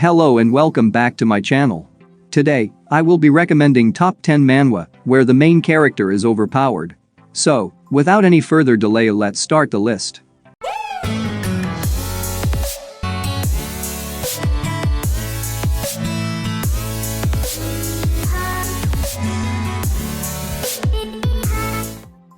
Hello and welcome back to my channel. Today, I will be recommending top 10 manhwa where the main character is overpowered. So, without any further delay, let's start the list.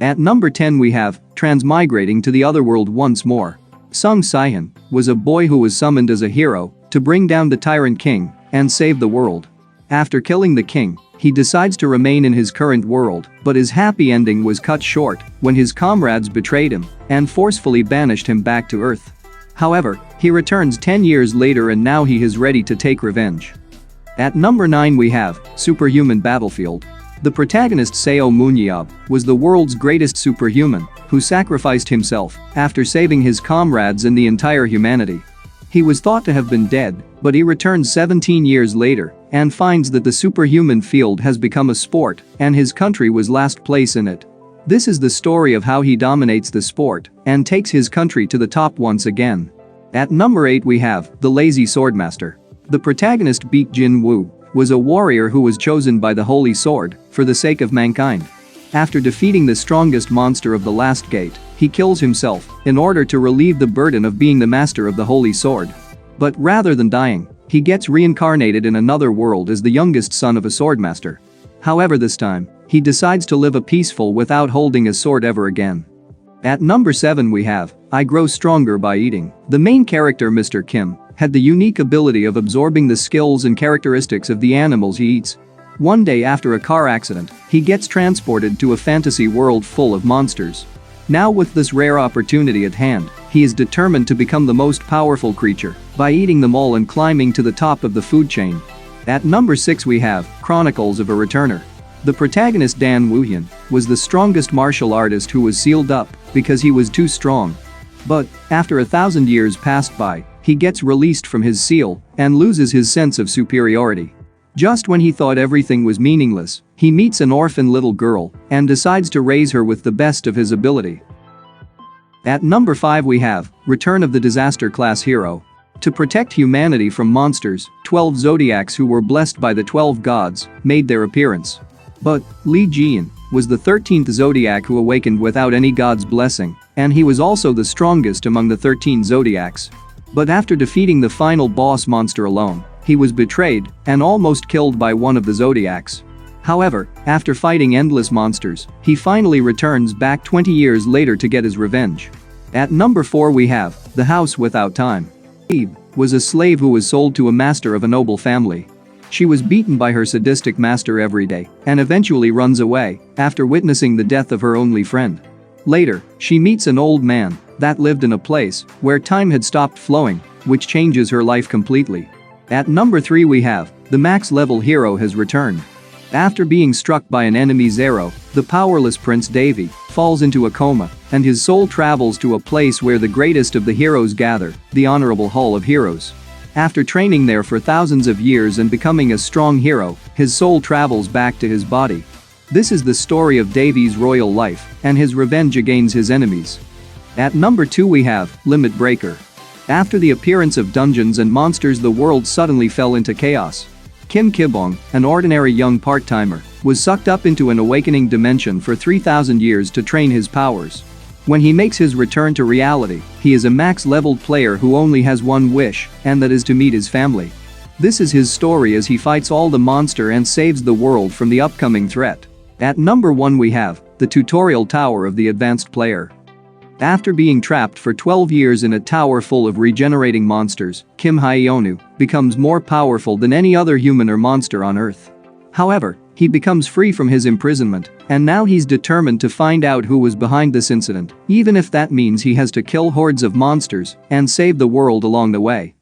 At number 10 we have transmigrating to the other world once more. Sung Saihan was a boy who was summoned as a hero to bring down the tyrant king and save the world. After killing the king, he decides to remain in his current world, but his happy ending was cut short when his comrades betrayed him and forcefully banished him back to Earth. However, he returns 10 years later and now he is ready to take revenge. At number 9 we have Superhuman Battlefield. The protagonist Seo Munyab was the world's greatest superhuman who sacrificed himself after saving his comrades and the entire humanity. He was thought to have been dead, but he returns 17 years later and finds that the superhuman field has become a sport and his country was last place in it. This is the story of how he dominates the sport and takes his country to the top once again. At number 8 we have the lazy Swordmaster. The protagonist Baek Jin-woo was a warrior who was chosen by the Holy Sword for the sake of mankind. After defeating the strongest monster of the last gate, he kills himself in order to relieve the burden of being the master of the Holy Sword. But rather than dying, he gets reincarnated in another world as the youngest son of a swordmaster. However, this time, he decides to live a peaceful without holding a sword ever again. At number 7 we have I Grow Stronger by Eating. The main character Mr. Kim had the unique ability of absorbing the skills and characteristics of the animals he eats. One day after a car accident, he gets transported to a fantasy world full of monsters. Now with this rare opportunity at hand, he is determined to become the most powerful creature by eating them all and climbing to the top of the food chain. At number 6 we have Chronicles of a Returner. The protagonist Dan Woo-hyun was the strongest martial artist who was sealed up because he was too strong. But, after 1,000 years passed by, he gets released from his seal and loses his sense of superiority. Just when he thought everything was meaningless, he meets an orphan little girl and decides to raise her with the best of his ability. At number 5 we have Return of the Disaster Class Hero. To protect humanity from monsters, 12 zodiacs who were blessed by the 12 gods made their appearance. But Lee Ji-in was the 13th zodiac who awakened without any god's blessing, and he was also the strongest among the 13 zodiacs. But after defeating the final boss monster alone, he was betrayed and almost killed by one of the zodiacs. However, after fighting endless monsters, he finally returns back 20 years later to get his revenge. At number 4 we have The House Without Time. Eve was a slave who was sold to a master of a noble family. She was beaten by her sadistic master every day and eventually runs away after witnessing the death of her only friend. Later, she meets an old man that lived in a place where time had stopped flowing, which changes her life completely. At number 3 we have The Max Level Hero Has Returned. After being struck by an enemy Zero, the powerless Prince Davy falls into a coma and his soul travels to a place where the greatest of the heroes gather, the Honorable Hall of Heroes. After training there for thousands of years and becoming a strong hero, his soul travels back to his body. This is the story of Davy's royal life and his revenge against his enemies. At number 2 we have Limit Breaker. After the appearance of dungeons and monsters, the world suddenly fell into chaos. Kim Kibong, an ordinary young part-timer, was sucked up into an awakening dimension for 3,000 years to train his powers. When he makes his return to reality, he is a max-leveled player who only has one wish, and that is to meet his family. This is his story as he fights all the monster and saves the world from the upcoming threat. At number 1 we have The Tutorial Tower of the Advanced Player. After being trapped for 12 years in a tower full of regenerating monsters, Kim Hyeonu becomes more powerful than any other human or monster on Earth. However, he becomes free from his imprisonment, and now he's determined to find out who was behind this incident, even if that means he has to kill hordes of monsters and save the world along the way.